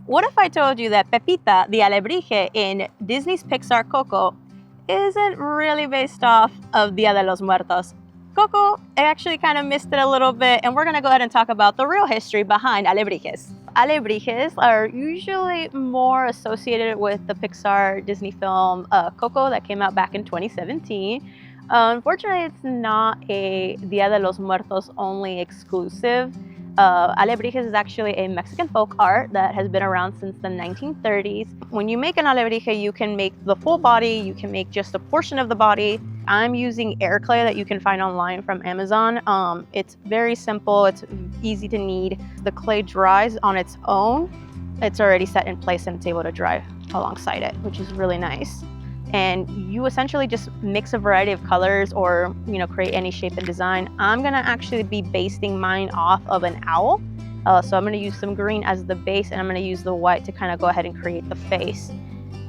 What if I told you that Pepita, the alebrije in Disney's Pixar Coco, isn't really based off of Dia de los Muertos? Coco actually kind of missed it a little bit, and we're gonna go ahead and talk about the real history behind alebrijes. Alebrijes are usually more associated with the Pixar Disney film Coco that came out back in 2017. Unfortunately, it's not a Dia de los Muertos only exclusive. Alebrijes is actually a Mexican folk art that has been around since the 1930s. When you make an alebrije, you can make the full body, you can make just a portion of the body. I'm using air clay that you can find online from Amazon. It's very simple, it's easy to knead. The clay dries on its own. It's already set in place and it's able to dry alongside it, which is really nice. And you essentially just mix a variety of colors or create any shape and design. I'm gonna actually be basting mine off of an owl. So I'm gonna use some green as the base and I'm gonna use the white to kind of go ahead and create the face.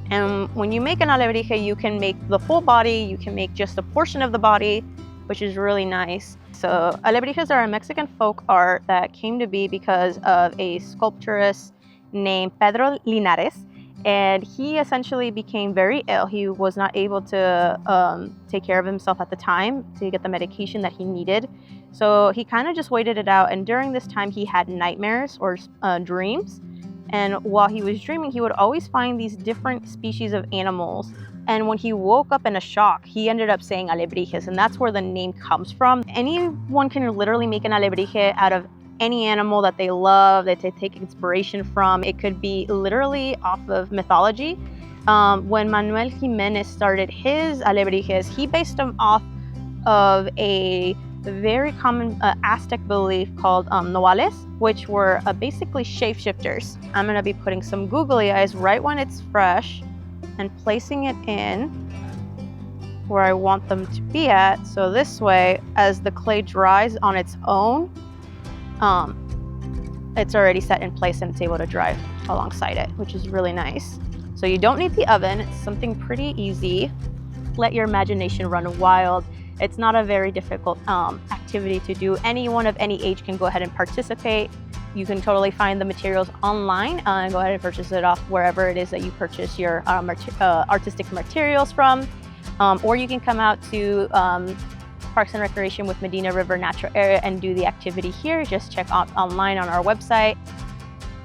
And when you make an alebrije, you can make the full body, you can make just a portion of the body, which is really nice. So alebrijes are a Mexican folk art that came to be because of a sculpturist named Pedro Linares. And he essentially became very ill. He was not able to take care of himself at the time to get the medication that he needed. So he kind of just waited it out. And during this time, he had nightmares or dreams. And while he was dreaming, he would always find these different species of animals. And when he woke up in a shock, he ended up saying alebrijes, and that's where the name comes from. Anyone can literally make an alebrije out of any animal that they love, that they take inspiration from. It could be literally off of mythology. When Manuel Jimenez started his alebrijes, he based them off of a very common Aztec belief called Nahuales, which were basically shapeshifters. I'm gonna be putting some googly eyes right when it's fresh and placing it in where I want them to be at. So this way, as the clay dries on its own, it's already set in place and it's able to dry alongside it, which is really nice. So you don't need the oven. It's something pretty easy. Let your imagination run wild. It's not a very difficult activity to do. Anyone of any age can go ahead and participate. You can totally find the materials online and go ahead and purchase it off wherever it is that you purchase your artistic materials from. Or you can come out to Parks and Recreation with Medina River Natural Area and do the activity here. Just check out online on our website.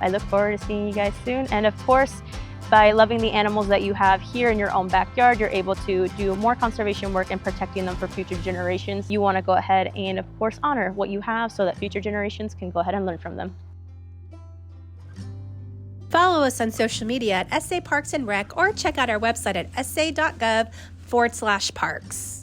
I look forward to seeing you guys soon. And of course, by loving the animals that you have here in your own backyard, you're able to do more conservation work and protecting them for future generations. You want to go ahead and, of course, honor what you have so that future generations can go ahead and learn from them. Follow us on social media at SA Parks and Rec or check out our website at sa.gov/parks.